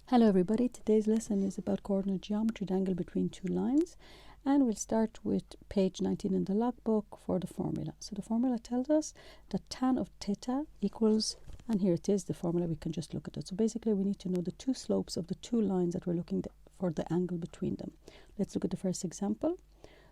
Hello everybody, today's lesson is about coordinate geometry, the angle between two lines, and we'll start with page 19 in the logbook for the formula. So the formula tells us that tan of theta equals, and here it is, the formula, we can just look at it. So basically we need to know the two slopes of the two lines that we're looking for the angle between them. Let's look at the first example.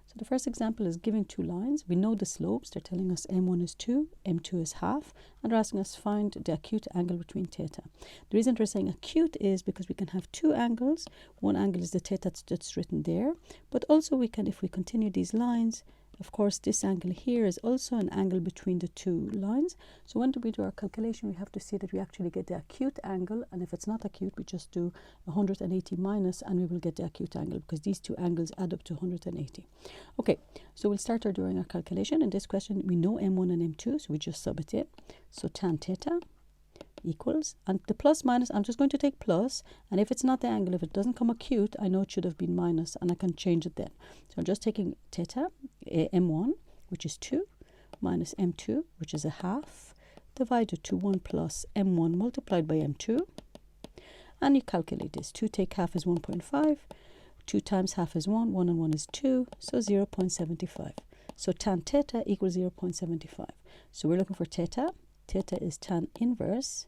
So the first example is giving two lines. We know the slopes. They're telling us m1 is 2, m2 is half, and they're asking us to find the acute angle between theta. The reason they're saying acute is because we can have two angles. One angle is the theta that's written there, but also we can, if we continue these lines, of course this angle here is also an angle between the two lines. So when we do our calculation, we have to see that we actually get the acute angle, and if it's not acute, we just do 180 minus and we will get the acute angle because these two angles add up to 180. Okay, so we'll start doing our calculation. In this question we know m1 and m2, so we just sub it in. So tan theta equals, and the plus minus, I'm just going to take plus, and if it's not the angle, if it doesn't come acute, I know it should have been minus and I can change it then. So I'm just taking theta, m1, which is 2, minus m2, which is a half, divided to 1 plus m1 multiplied by m2, and you calculate this. 2 take half is 1.5, 2 times half is 1, 1 and 1 is 2, so 0.75. So tan theta equals 0.75. So we're looking for theta. Theta is tan inverse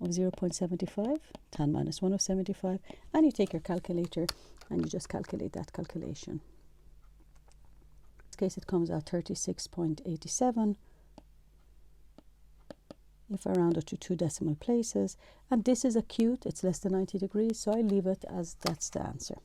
of 0.75, tan minus 1 of 75, and you take your calculator and you just calculate that calculation. In this case it comes out 36.87 if I round it to 2 decimal places, and this is acute, it's less than 90 degrees, so I leave it as that's the answer.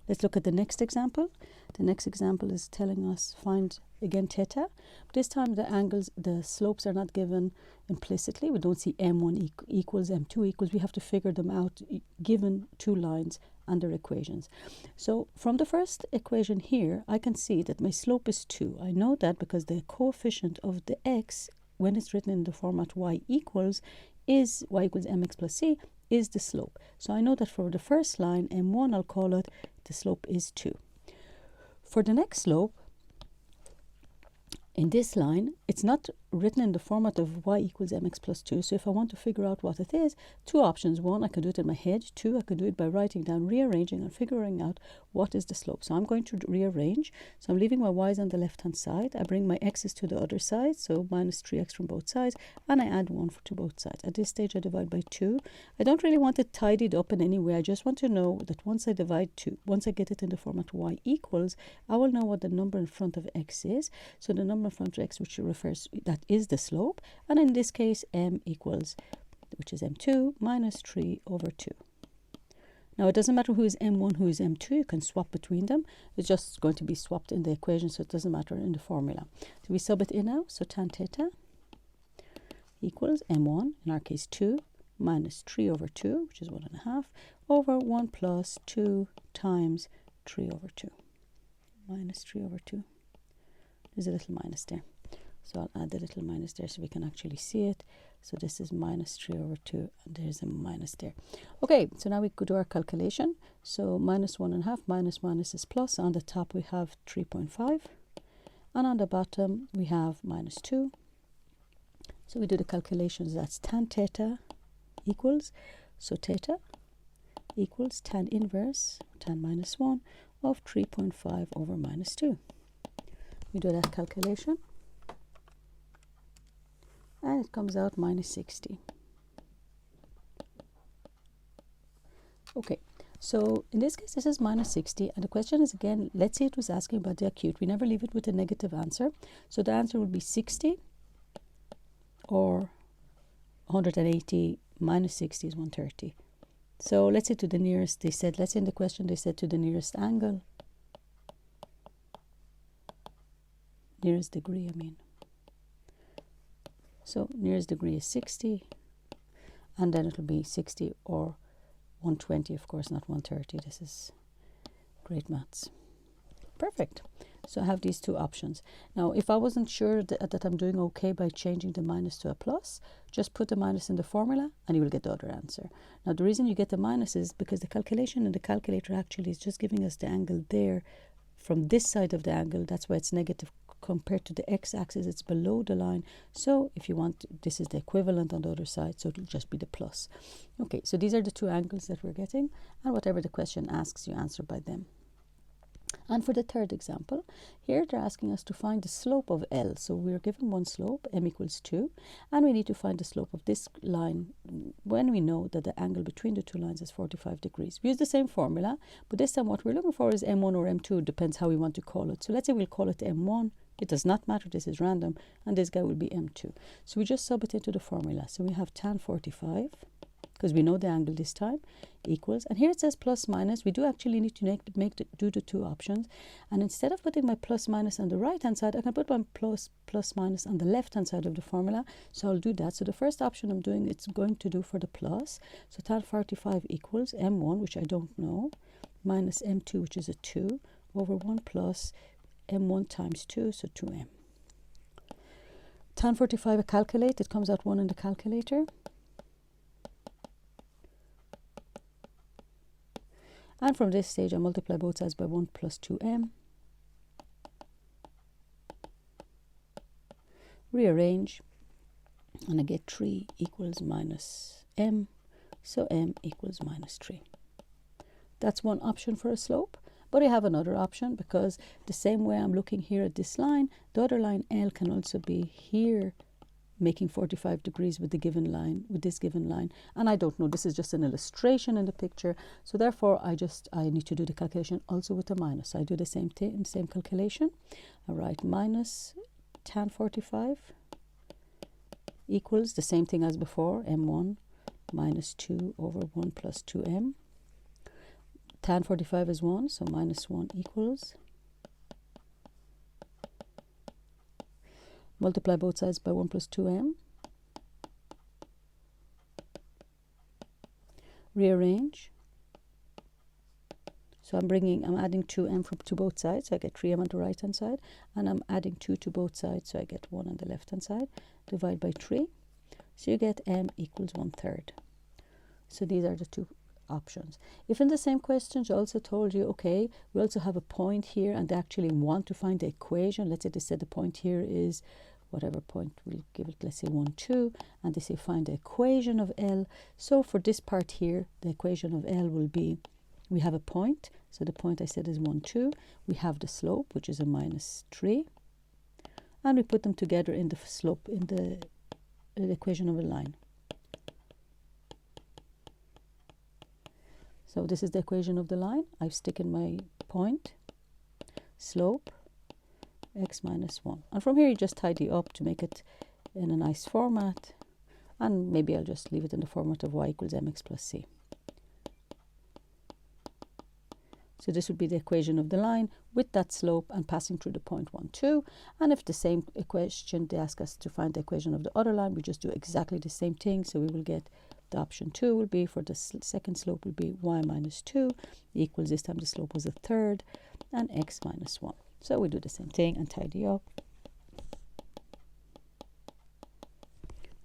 Let's look at the next example. The next example is telling us find again theta. This time the angles, the slopes are not given implicitly. We don't see m1 equals m2 equals. We have to figure them out given two lines and their equations. So from the first equation here, I can see that my slope is 2. I know that because the coefficient of the x, when it's written in the format y equals mx plus c, is the slope. So I know that for the first line, m1, I'll call it, the slope is 2. For the next slope, in this line, it's not written in the format of y equals mx plus 2. So if I want to figure out what it is, two options. One, I can do it in my head. Two, I can do it by writing down, rearranging and figuring out what is the slope. So I'm going to rearrange. So I'm leaving my y's on the left hand side. I bring my x's to the other side, so minus 3x from both sides, and I add 1 to both sides. At this stage I divide by 2. I don't really want it tidied up in any way. I just want to know that once I divide 2, once I get it in the format y equals, I will know what the number in front of x is. So the number in front of x, which refers, that is the slope, and in this case m equals, which is m2 minus 3 over 2. Now it doesn't matter who is m1, who is m2, you can swap between them. It's just going to be swapped in the equation, so it doesn't matter in the formula. So we sub it in now. So tan theta equals m1, in our case 2, minus 3 over 2, which is 1.5, over 1 plus 2 times 3 over 2, minus 3 over 2. There's a little minus there. So I'll add the little minus there so we can actually see it. So this is minus 3 over 2, and there's a minus there. Okay, so now we could do our calculation. So minus 1.5, minus is plus. On the top we have 3.5, and on the bottom we have minus 2. So we do the calculations. That's tan theta equals, so theta equals tan inverse, tan minus 1 of 3.5 over minus 2. We do that calculation, and it comes out minus 60. Okay, so in this case this is minus 60, and the question is again, let's say it was asking about the acute. We never leave it with a negative answer, so the answer would be 60 or 180 minus 60 is 130. So let's say to the nearest, they said, let's say in the question they said to the nearest angle, nearest degree, I mean. So nearest degree is 60, and then it'll be 60 or 120, of course, not 130. This is great maths. Perfect. So I have these two options. Now, if I wasn't sure that I'm doing okay by changing the minus to a plus, just put the minus in the formula and you will get the other answer. Now, the reason you get the minus is because the calculation in the calculator actually is just giving us the angle there from this side of the angle. That's why it's negative compared to the x-axis, it's below the line. So if you want, this is the equivalent on the other side, so it'll just be the plus. Okay, so these are the two angles that we're getting, and whatever the question asks, you answer by them. And for the third example, here they're asking us to find the slope of L. So we're given one slope, m equals 2, and we need to find the slope of this line when we know that the angle between the two lines is 45 degrees. We use the same formula, but this time what we're looking for is m1 or m2, depends how we want to call it. So let's say we'll call it m1. It does not matter, this is random, and this guy will be m2. So we just sub it into the formula. So we have tan 45, because we know the angle this time, equals, and here it says plus minus. We do actually need to do the two options, and instead of putting my plus minus on the right hand side, I can put my plus minus on the left hand side of the formula. So I'll do that. So the first option I'm doing, it's going to do for the plus. So tan 45 equals m1, which I don't know, minus m2, which is a 2, over 1 plus m1 times 2, so 2m. Tan 45 I calculate, it comes out 1 in the calculator. And from this stage, I multiply both sides by 1 plus 2m. Rearrange, and I get 3 equals minus m, so m equals minus 3. That's one option for a slope, but I have another option, because the same way I'm looking here at this line, the other line L can also be here, making 45 degrees with the given line, with this given line. And I don't know, this is just an illustration in the picture. So therefore, I need to do the calculation also with a minus. So I do the same thing, same calculation. I write minus tan 45 equals the same thing as before, m1 minus 2 over 1 plus 2m. Tan 45 is 1, so minus 1 equals. Multiply both sides by 1 plus 2m. Rearrange. So I'm adding 2m to both sides, so I get 3m on the right hand side, and I'm adding 2 to both sides, so I get 1 on the left hand side. Divide by 3, so you get m equals 1/3. So these are the two options. If in the same questions I also told you, okay, we also have a point here, and they actually want to find the equation. Let's say they said the point here is whatever point, we'll give it, let's say 1, 2, and they say find the equation of L. So for this part here, the equation of L will be, we have a point, so the point I said is 1, 2. We have the slope, which is a minus 3, and we put them together in the slope, in the equation of a line. So this is the equation of the line. I've stick in my point, slope, x minus 1. And from here you just tidy up to make it in a nice format. And maybe I'll just leave it in the format of y equals mx plus c. So this would be the equation of the line with that slope and passing through the point 1, 2. And if the same equation, they ask us to find the equation of the other line, we just do exactly the same thing. So we will get the option 2 will be, for the second slope will be y minus 2 equals, this time the slope was 1/3, and x minus 1. So we do the same thing and tidy up.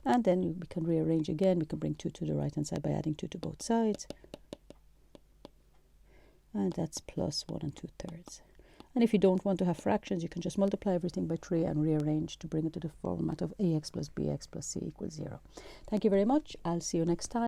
And then we can rearrange again. We can bring 2 to the right hand side by adding 2 to both sides. And that's plus 1 2/3. And if you don't want to have fractions, you can just multiply everything by 3 and rearrange to bring it to the format of ax plus bx plus c equals 0. Thank you very much. I'll see you next time.